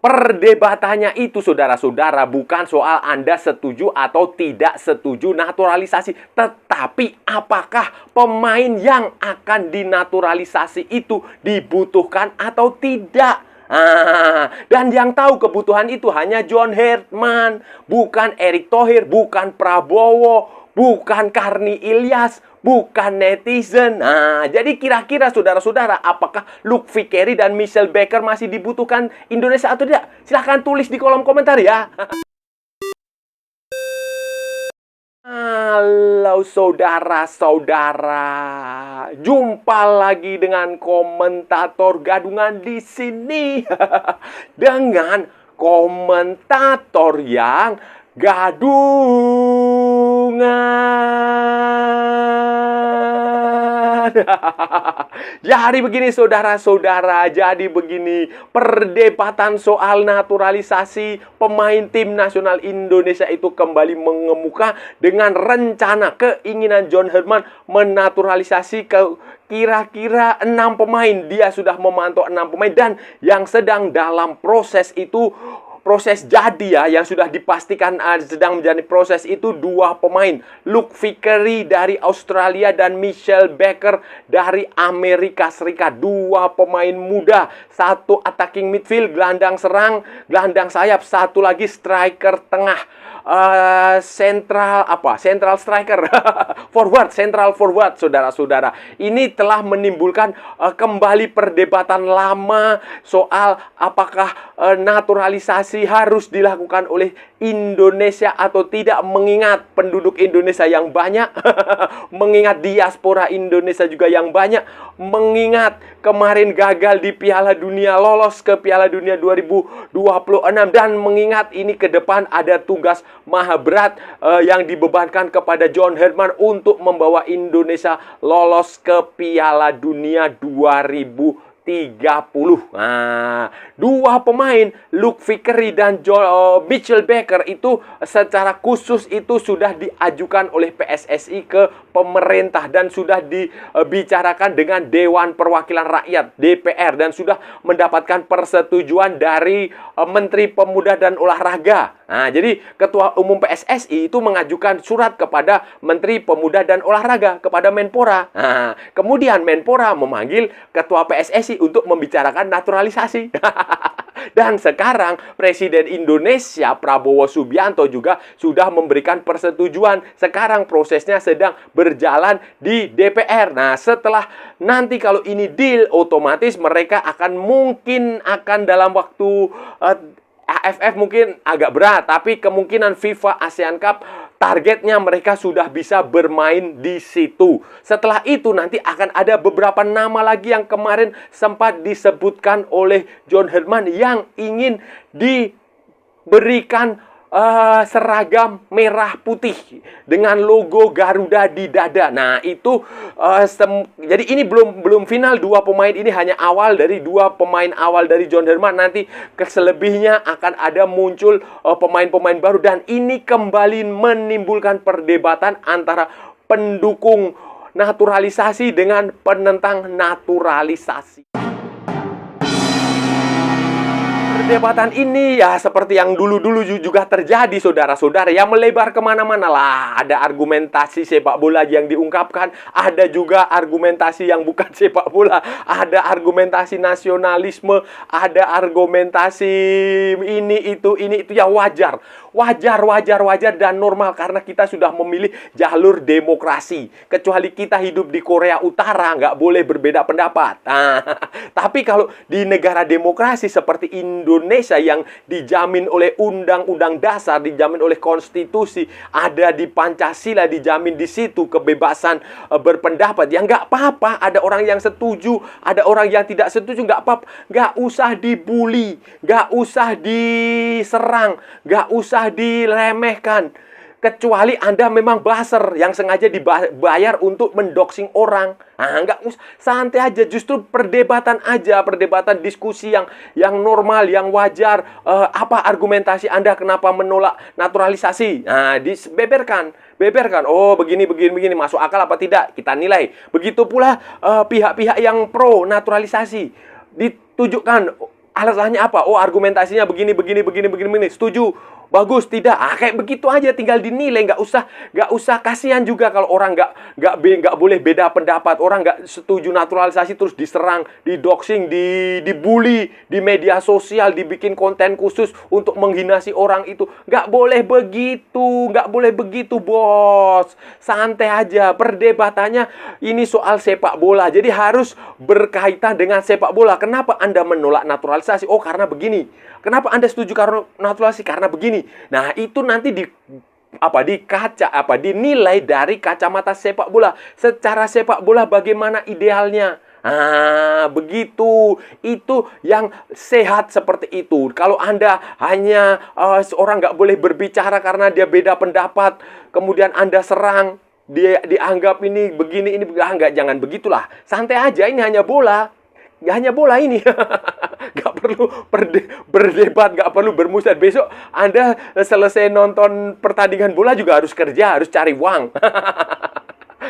Perdebatannya itu, saudara-saudara, bukan soal Anda setuju atau tidak setuju naturalisasi, tetapi apakah pemain yang akan dinaturalisasi itu dibutuhkan atau tidak. Dan yang tahu kebutuhan itu hanya John Herman, bukan Erick Thohir, bukan Prabowo, bukan Karni Ilyas, bukan netizen. Jadi kira-kira saudara-saudara, apakah Lutfi Kerry dan Michelle Baker masih dibutuhkan Indonesia atau tidak? Silahkan tulis di kolom komentar ya. Halo saudara-saudara, jumpa lagi dengan komentator gadungan di sini. Dengan komentator yang gadungan. Jadi begini saudara-saudara, jadi begini, perdebatan soal naturalisasi pemain tim nasional Indonesia itu kembali mengemuka dengan rencana keinginan John Herman menaturalisasi kira-kira 6 pemain. Dia sudah memantau 6 pemain dan yang sedang dalam proses itu, proses jadi ya, yang sudah dipastikan sedang menjadi proses itu 2 pemain. Lutfi Kerry dari Australia dan Michelle Baker dari Amerika Serikat. 2 pemain muda, 1 attacking midfield, gelandang serang, gelandang sayap, 1 lagi striker tengah. Central striker. Central forward, saudara-saudara. Ini telah menimbulkan kembali perdebatan lama soal apakah naturalisasi harus dilakukan oleh Indonesia atau tidak, mengingat penduduk Indonesia yang banyak, mengingat diaspora Indonesia juga yang banyak, mengingat kemarin gagal di Piala Dunia, lolos ke Piala Dunia 2026, dan mengingat ini ke depan ada tugas maha berat yang dibebankan kepada John Herman untuk membawa Indonesia lolos ke Piala Dunia 2030. 2 pemain Lutfi Kerry dan Michelle Baker itu secara khusus itu sudah diajukan oleh PSSI ke pemerintah dan sudah dibicarakan dengan Dewan Perwakilan Rakyat DPR dan sudah mendapatkan persetujuan dari Menteri Pemuda dan Olahraga. Jadi Ketua Umum PSSI itu mengajukan surat kepada Menteri Pemuda dan Olahraga, kepada Menpora. Kemudian Menpora memanggil Ketua PSSI untuk membicarakan naturalisasi. Dan sekarang Presiden Indonesia Prabowo Subianto juga sudah memberikan persetujuan. Sekarang prosesnya sedang berjalan di DPR. Setelah nanti kalau ini deal, otomatis mereka mungkin akan dalam waktu AFF mungkin agak berat, tapi kemungkinan FIFA ASEAN Cup targetnya mereka sudah bisa bermain di situ. Setelah itu nanti akan ada beberapa nama lagi yang kemarin sempat disebutkan oleh John Herman yang ingin diberikan seragam merah putih dengan logo Garuda di dada. Itu jadi ini belum final. 2 pemain ini hanya awal dari 2 pemain awal dari John Herman. Nanti selebihnya akan ada muncul pemain-pemain baru, dan ini kembali menimbulkan perdebatan antara pendukung naturalisasi dengan penentang naturalisasi. Perdebatan ini ya seperti yang dulu-dulu juga terjadi, saudara-saudara, yang melebar kemana-mana lah. Ada argumentasi sepak bola yang diungkapkan, ada juga argumentasi yang bukan sepak bola, ada argumentasi nasionalisme, ada argumentasi ini itu ya wajar dan normal karena kita sudah memilih jalur demokrasi. Kecuali kita hidup di Korea Utara, nggak boleh berbeda pendapat. Tapi kalau di negara demokrasi seperti Indonesia yang dijamin oleh Undang-Undang Dasar, dijamin oleh konstitusi, ada di Pancasila, dijamin di situ kebebasan berpendapat. Ya nggak apa-apa, ada orang yang setuju, ada orang yang tidak setuju, nggak apa-apa. Nggak usah dibully, nggak usah diserang, nggak usah diremehkan. Kecuali Anda memang buzzer yang sengaja dibayar untuk mendoxing orang. Nggak usah, santai aja. Justru perdebatan aja, perdebatan diskusi yang normal, yang wajar. Apa argumentasi Anda kenapa menolak naturalisasi? Beberkan. Oh, begini, masuk akal apa tidak? Kita nilai. Begitu pula pihak-pihak yang pro naturalisasi. Ditujukan Alasannya apa? Oh, argumentasinya begini, begini, begini, begini, begini. Setuju? Bagus, tidak? Kayak begitu aja, tinggal dinilai. Nggak usah kasihan juga kalau orang nggak boleh beda pendapat. Orang nggak setuju naturalisasi terus diserang, didoxing, dibully di media sosial, dibikin konten khusus untuk menghina si orang itu. Nggak boleh begitu, nggak boleh begitu, bos. Santai aja. Perdebatannya ini soal sepak bola, jadi harus berkaitan dengan sepak bola. Kenapa Anda menolak naturalisasi? Oh, karena begini. Kenapa Anda setuju karena naturalisasi? Karena begini. Nah, itu nanti dinilai dari kacamata sepak bola. Secara sepak bola bagaimana idealnya? Begitu. Itu yang sehat seperti itu. Kalau Anda hanya seorang nggak boleh berbicara karena dia beda pendapat, kemudian Anda serang, dia dianggap ini begini, ini enggak, jangan begitulah. Santai aja, ini hanya bola. Hanya bola ini. Nggak perlu berdebat, nggak perlu bermusyawarah. Besok Anda selesai nonton pertandingan bola juga harus kerja, harus cari uang.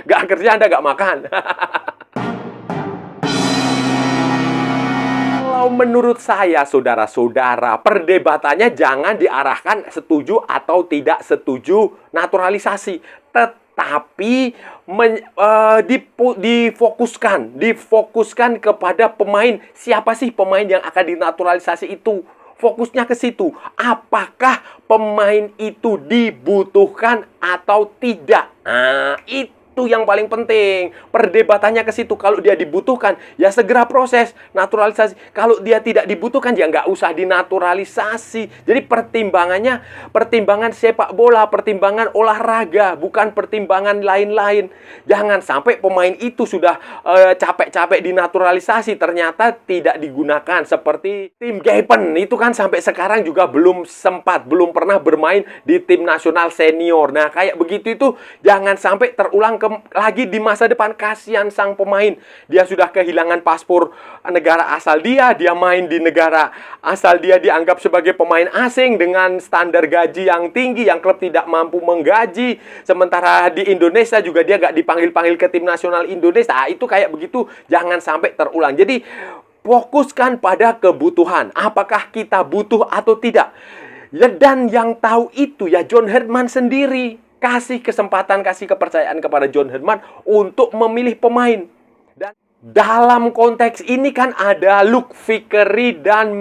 Nggak kerja, Anda nggak makan. Kalau menurut saya, saudara-saudara, perdebatannya jangan diarahkan setuju atau tidak setuju naturalisasi. Tetapi difokuskan kepada pemain. Siapa sih pemain yang akan dinaturalisasi itu? Fokusnya ke situ. Apakah pemain itu dibutuhkan atau tidak? Itu yang paling penting. Perdebatannya ke situ. Kalau dia dibutuhkan, ya segera proses naturalisasi. Kalau dia tidak dibutuhkan, ya nggak usah dinaturalisasi. Jadi pertimbangan sepak bola, pertimbangan olahraga, bukan pertimbangan lain-lain. Jangan sampai pemain itu sudah capek-capek dinaturalisasi, ternyata tidak digunakan. Seperti tim Gaipen, itu kan sampai sekarang juga belum pernah bermain di tim nasional senior. Nah, kayak begitu itu jangan sampai terulang lagi di masa depan. Kasihan sang pemain. Dia sudah kehilangan paspor negara asal dia main di negara asal dia dianggap sebagai pemain asing dengan standar gaji yang tinggi, yang klub tidak mampu menggaji. Sementara di Indonesia juga dia nggak dipanggil-panggil ke tim nasional Indonesia. Itu kayak begitu, jangan sampai terulang. Jadi, fokuskan pada kebutuhan. Apakah kita butuh atau tidak? Dan yang tahu itu ya John Herdman sendiri. Kasih kesempatan, kasih kepercayaan kepada John Herdman untuk memilih pemain. Dan dalam konteks ini kan ada Luke Vickery dan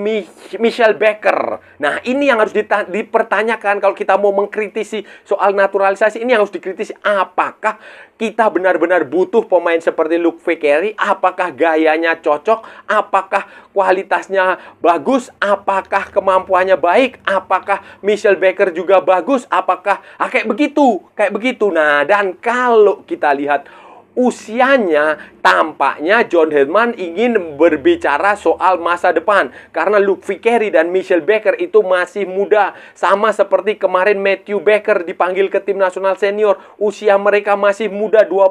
Michel Becker. Nah, ini yang harus dipertanyakan kalau kita mau mengkritisi soal naturalisasi. Ini yang harus dikritisi. Apakah kita benar-benar butuh pemain seperti Luke Vickery? Apakah gayanya cocok? Apakah kualitasnya bagus? Apakah kemampuannya baik? Apakah Michel Becker juga bagus? Apakah kayak begitu. Nah, dan kalau kita lihat usianya, tampaknya John Herdman ingin berbicara soal masa depan. Karena Luke Vickery dan Michel Becker itu masih muda. Sama seperti kemarin Matthew Becker dipanggil ke tim nasional senior. Usia mereka masih muda, 20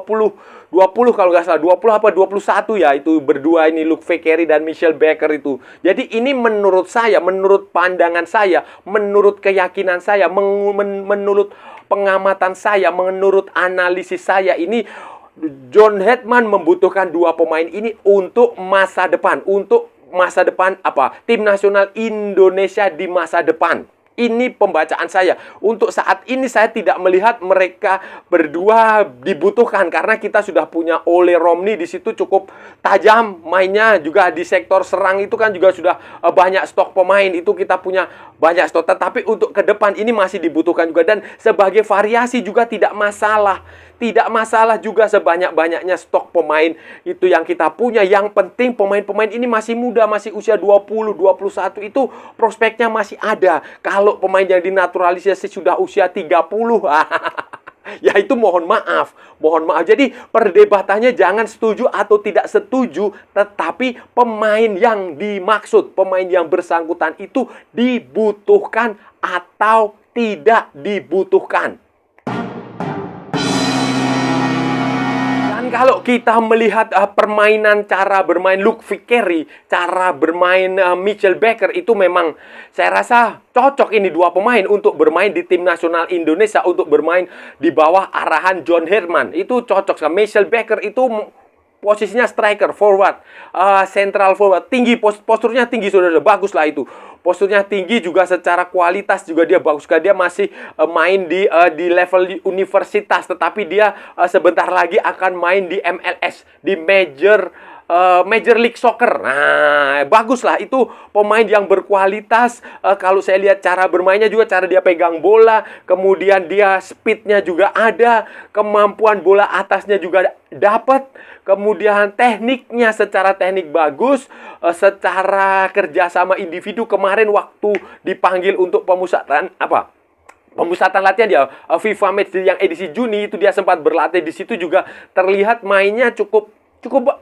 kalau nggak salah. 20 apa 21 ya, itu berdua ini, Luke Vickery dan Michel Becker itu. Jadi ini menurut saya, menurut pandangan saya, menurut keyakinan saya, menurut pengamatan saya, menurut analisis saya, ini John Herdman membutuhkan dua pemain ini untuk masa depan. Untuk masa depan tim nasional Indonesia di masa depan. Ini pembacaan saya. Untuk saat ini saya tidak melihat mereka berdua dibutuhkan. Karena kita sudah punya Ole Romney di situ, cukup tajam mainnya. Juga di sektor serang itu kan juga sudah banyak stok pemain. Itu kita punya banyak stok. Tetapi untuk ke depan ini masih dibutuhkan juga. Dan sebagai variasi juga tidak masalah. Tidak masalah juga sebanyak-banyaknya stok pemain itu yang kita punya. Yang penting pemain-pemain ini masih muda, masih usia 20, 21, itu prospeknya masih ada. Kalau pemain yang dinaturalisasi sudah usia 30, ya itu mohon maaf. Jadi perdebatannya jangan setuju atau tidak setuju, tetapi pemain yang dimaksud, pemain yang bersangkutan itu dibutuhkan atau tidak dibutuhkan. Kalau kita melihat cara bermain Luke Vickery, cara bermain Michel Becker, itu memang saya rasa cocok ini dua pemain untuk bermain di tim nasional Indonesia, untuk bermain di bawah arahan John Herdman. Itu cocok. Michel Becker itu posisinya striker, forward, central forward, tinggi, posturnya tinggi, saudara. Bagus lah itu. Posturnya tinggi juga, secara kualitas juga dia bagus. Dia masih main di level universitas, tetapi dia sebentar lagi akan main di MLS, di Major League Soccer. Nah, bagus lah, itu pemain yang berkualitas. Kalau saya lihat cara bermainnya juga, cara dia pegang bola, kemudian dia speednya juga ada, kemampuan bola atasnya juga dapat, kemudian tekniknya secara teknik bagus, secara kerjasama individu. Kemarin waktu dipanggil untuk pemusatan latihan dia FIFA Match yang edisi Juni itu, dia sempat berlatih di situ juga, terlihat mainnya cukup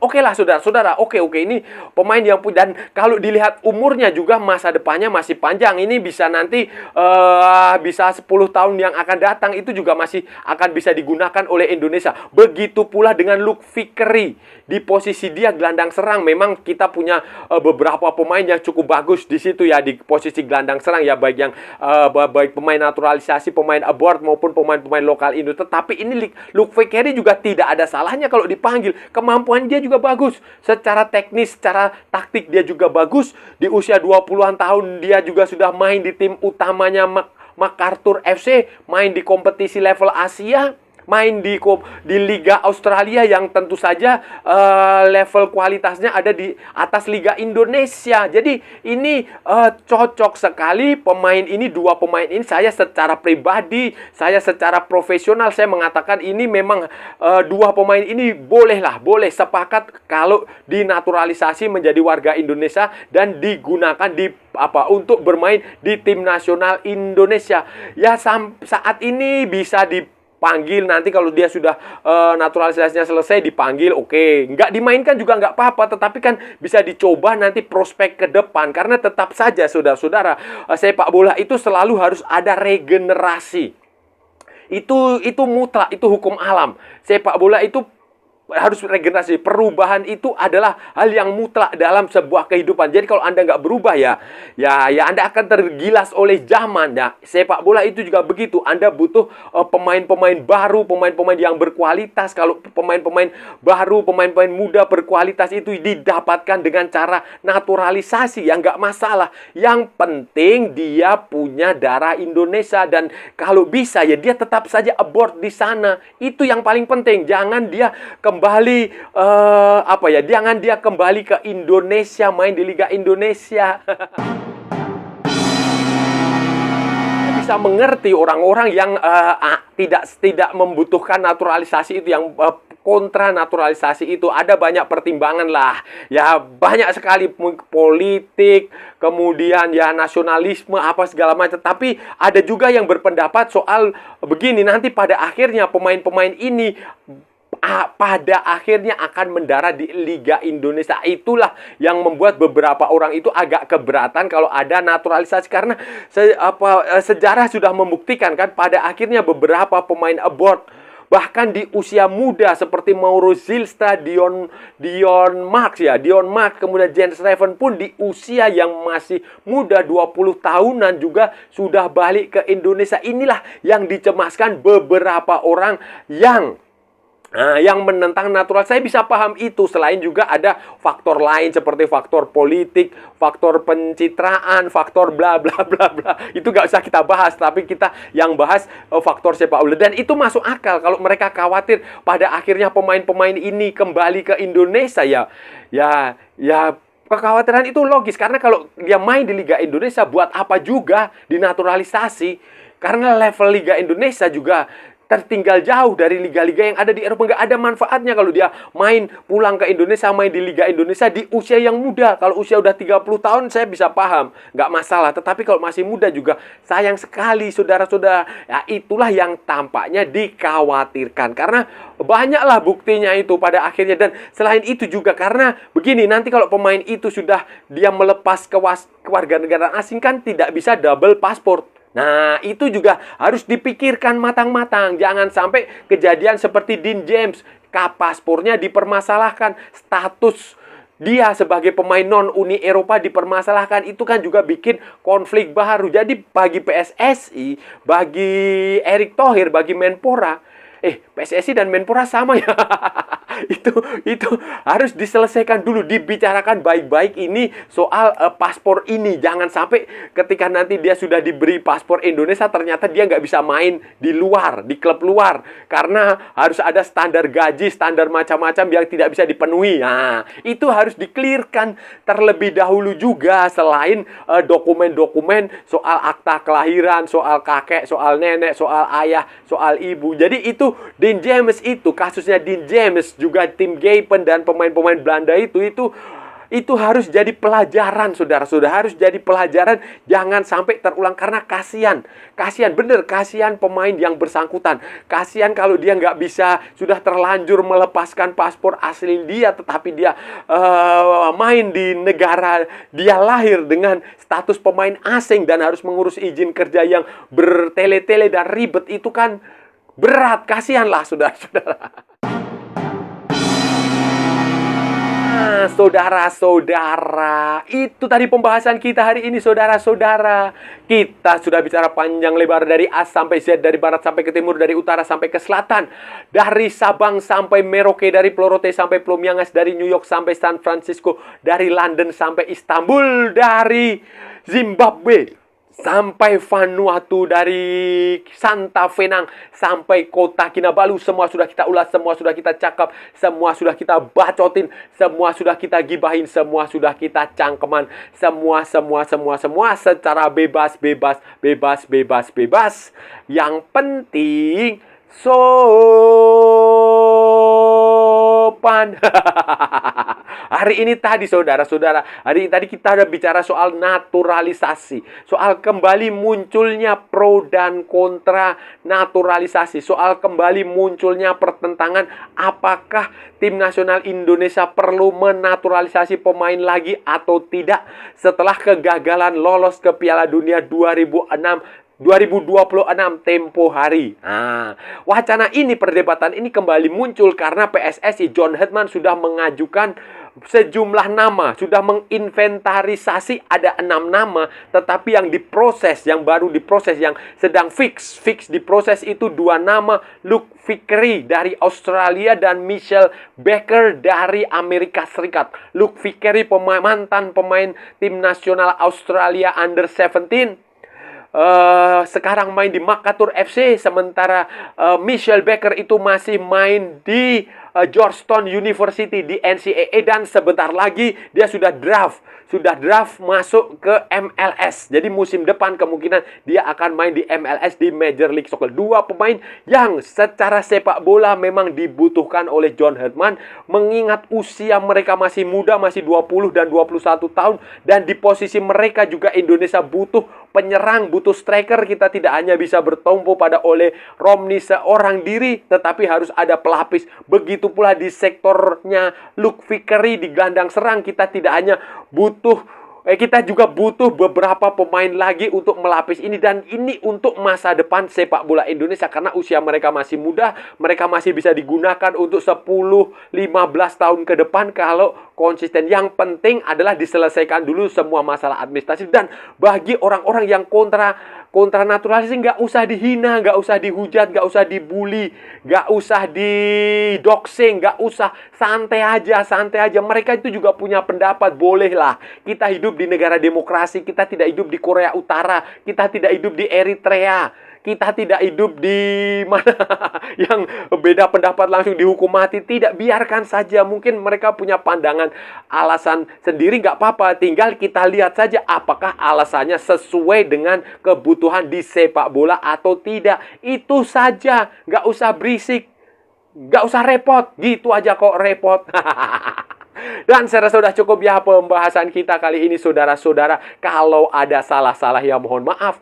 oke lah, saudara. Oke, ini pemain yang dan kalau dilihat umurnya juga, masa depannya masih panjang. Ini bisa nanti bisa 10 tahun yang akan datang itu juga masih akan bisa digunakan oleh Indonesia. Begitu pula dengan Luke Vickery di posisi dia gelandang serang. Memang kita punya beberapa pemain yang cukup bagus di situ ya, di posisi gelandang serang ya, baik yang baik pemain naturalisasi, pemain abroad maupun pemain-pemain lokal Indo. Tetapi ini Luke Vickery juga tidak ada salahnya kalau dipanggil. Kemampuan dia juga bagus, secara teknis, secara taktik dia juga bagus. Di usia 20-an tahun dia juga sudah main di tim utamanya MacArthur FC, main di kompetisi level Asia, main di Liga Australia yang tentu saja level kualitasnya ada di atas Liga Indonesia. Jadi ini cocok sekali pemain ini, dua pemain ini. Saya secara pribadi, saya secara profesional, saya mengatakan ini memang dua pemain ini boleh sepakat kalau dinaturalisasi menjadi warga Indonesia dan digunakan untuk bermain di tim nasional Indonesia. Ya, saat ini bisa dipanggil, nanti kalau dia sudah naturalisasinya selesai dipanggil, oke. Nggak dimainkan juga nggak apa-apa, tetapi kan bisa dicoba nanti prospek ke depan. Karena tetap saja, saudara-saudara, sepak bola itu selalu harus ada regenerasi. Itu mutlak, itu hukum alam. Sepak bola itu harus regenerasi. Perubahan itu adalah hal yang mutlak dalam sebuah kehidupan. Jadi kalau Anda nggak berubah ya Anda akan tergilas oleh zaman. Ya, sepak bola itu juga begitu. Anda butuh pemain-pemain baru, pemain-pemain yang berkualitas. Kalau pemain-pemain baru, pemain-pemain muda berkualitas itu didapatkan dengan cara naturalisasi, ya nggak masalah. Yang penting dia punya darah Indonesia, dan kalau bisa ya dia tetap saja abroad di sana. Itu yang paling penting. Jangan dia jangan dia kembali ke Indonesia, main di Liga Indonesia. Bisa mengerti orang-orang yang tidak membutuhkan naturalisasi itu, yang kontra naturalisasi itu. Ada banyak pertimbangan lah. Ya, banyak sekali politik, kemudian ya nasionalisme, apa segala macam. Tapi ada juga yang berpendapat soal begini, nanti pada akhirnya pemain-pemain ini pada akhirnya akan mendarat di Liga Indonesia. Itulah yang membuat beberapa orang itu agak keberatan kalau ada naturalisasi, karena sejarah sudah membuktikan kan, pada akhirnya beberapa pemain abroad bahkan di usia muda seperti Mauro Zylstra, Dion Max, kemudian Jens Steven pun di usia yang masih muda 20 tahunan juga sudah balik ke Indonesia. Inilah yang dicemaskan beberapa orang yang menentang natural. Saya bisa paham itu. Selain juga ada faktor lain seperti faktor politik, faktor pencitraan, faktor bla bla bla bla. Itu nggak usah kita bahas, tapi kita yang bahas faktor sepak bola. Dan itu masuk akal kalau mereka khawatir pada akhirnya pemain-pemain ini kembali ke Indonesia. Ya, kekhawatiran itu logis, karena kalau dia main di Liga Indonesia, buat apa juga dinaturalisasi? Karena level Liga Indonesia juga tertinggal jauh dari liga-liga yang ada di Eropa. Nggak ada manfaatnya kalau dia pulang ke Indonesia, main di Liga Indonesia di usia yang muda. Kalau usia udah 30 tahun saya bisa paham, nggak masalah. Tetapi kalau masih muda juga sayang sekali, saudara-saudara. Ya, itulah yang tampaknya dikhawatirkan, karena banyaklah buktinya itu pada akhirnya. Dan selain itu juga karena begini, nanti kalau pemain itu sudah dia melepas kewarganegaraan asing kan tidak bisa double pasport. Nah, itu juga harus dipikirkan matang-matang. Jangan sampai kejadian seperti Dean James, paspornya dipermasalahkan, status dia sebagai pemain non-Uni Eropa dipermasalahkan. Itu kan juga bikin konflik baru. Jadi bagi PSSI, bagi Erick Thohir, bagi Menpora, PSSI dan Menpora sama ya. Itu harus diselesaikan dulu, dibicarakan baik-baik ini soal paspor ini. Jangan sampai ketika nanti dia sudah diberi paspor Indonesia, ternyata dia nggak bisa main di luar, di klub luar. Karena harus ada standar gaji, standar macam-macam yang tidak bisa dipenuhi. Nah, itu harus di-clearkan terlebih dahulu juga. Selain dokumen-dokumen soal akta kelahiran, soal kakek, soal nenek, soal ayah, soal ibu. Jadi itu Dean James itu, kasusnya Dean James, juga tim Gaypen dan pemain-pemain Belanda itu harus jadi pelajaran, saudara-saudara. Harus jadi pelajaran, jangan sampai terulang. Karena kasihan bener, kasihan pemain yang bersangkutan. Kasihan kalau dia nggak bisa, sudah terlanjur melepaskan paspor asli dia, tetapi dia main di negara dia lahir dengan status pemain asing dan harus mengurus izin kerja yang bertele-tele dan ribet. Itu kan berat, kasihanlah saudara-saudara. Nah, saudara-saudara, itu tadi pembahasan kita hari ini, saudara-saudara. Kita sudah bicara panjang lebar dari A sampai Z, dari barat sampai ke timur, dari utara sampai ke selatan, dari Sabang sampai Merauke, dari Plorote sampai Plumyangas, dari New York sampai San Francisco, dari London sampai Istanbul, dari Zimbabwe sampai Vanuatu, dari Santa Fenang sampai kota Kinabalu. Semua sudah kita ulas, semua sudah kita cakap, semua sudah kita bacotin, semua sudah kita gibahin, semua sudah kita cangkeman, semua secara bebas. Yang penting sopan. Hari ini tadi, saudara-saudara, hari ini tadi kita udah bicara soal naturalisasi, soal kembali munculnya pro dan kontra naturalisasi, soal kembali munculnya pertentangan apakah tim nasional Indonesia perlu menaturalisasi pemain lagi atau tidak setelah kegagalan lolos ke Piala Dunia 2026 tempo hari. Nah, wacana ini, perdebatan ini kembali muncul karena PSSI John Hetman sudah mengajukan sejumlah nama, sudah menginventarisasi ada 6 nama, tetapi yang diproses, yang baru diproses, yang sedang fix diproses itu 2 nama, Luke Vickery dari Australia dan Michelle Baker dari Amerika Serikat. Luke Vickery mantan pemain tim nasional Australia Under 17. Sekarang main di Makassar FC, sementara Michelle Baker itu masih main di Georgetown University di NCAA, dan sebentar lagi dia sudah draft masuk ke MLS. Jadi musim depan kemungkinan dia akan main di MLS, di Major League Soccer. 2 pemain yang secara sepak bola memang dibutuhkan oleh John Hetman, mengingat usia mereka masih muda, masih 20 dan 21 tahun, dan di posisi mereka juga Indonesia butuh penyerang, butuh striker. Kita tidak hanya bisa bertumpu pada Ole Romney seorang diri, tetapi harus ada pelapis. Begitu pula di sektornya Luke Vickery di gelandang serang, kita tidak hanya kita juga butuh beberapa pemain lagi untuk melapis ini, dan ini untuk masa depan sepak bola Indonesia karena usia mereka masih muda, mereka masih bisa digunakan untuk 10-15 tahun ke depan kalau konsisten. Yang penting adalah diselesaikan dulu semua masalah administratif, dan bagi orang-orang yang kontra naturalisasi, nggak usah dihina, nggak usah dihujat, nggak usah dibully, nggak usah didoxing, nggak usah, santai aja. Mereka itu juga punya pendapat, bolehlah. Kita hidup di negara demokrasi, kita tidak hidup di Korea Utara, kita tidak hidup di Eritrea, kita tidak hidup di mana yang beda pendapat langsung dihukum mati. Tidak, biarkan saja. Mungkin mereka punya pandangan, alasan sendiri, nggak apa-apa. Tinggal kita lihat saja apakah alasannya sesuai dengan kebutuhan di sepak bola atau tidak. Itu saja, nggak usah berisik, nggak usah repot. Gitu aja kok repot. Dan saya rasa sudah cukup ya pembahasan kita kali ini, saudara-saudara. Kalau ada salah-salah ya mohon maaf.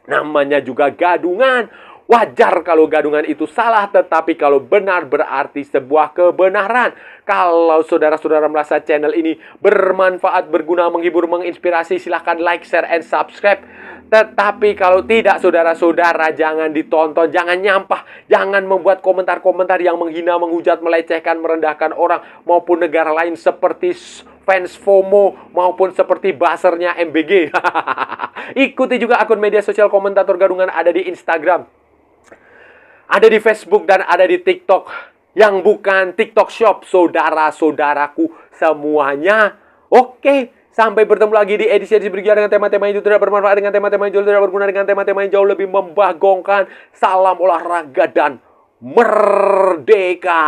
Namanya juga gadungan. Wajar kalau gadungan itu salah, tetapi kalau benar berarti sebuah kebenaran. Kalau saudara-saudara merasa channel ini bermanfaat, berguna, menghibur, menginspirasi, silahkan like, share, and subscribe. Tetapi kalau tidak, saudara-saudara, jangan ditonton, jangan nyampah, jangan membuat komentar-komentar yang menghina, menghujat, melecehkan, merendahkan orang maupun negara lain seperti fans FOMO maupun seperti buzzernya MBG. Ikuti juga akun media sosial Komentator Gadungan, ada di Instagram, ada di Facebook, dan ada di TikTok. yang bukan TikTok Shop, saudara-saudaraku semuanya. Oke, sampai bertemu lagi di edisi-edisi berikutnya dengan tema-tema yang tidak bermanfaat, dengan tema-tema yang tidak berguna, dengan tema-tema yang jauh lebih membagongkan. Salam olahraga dan merdeka.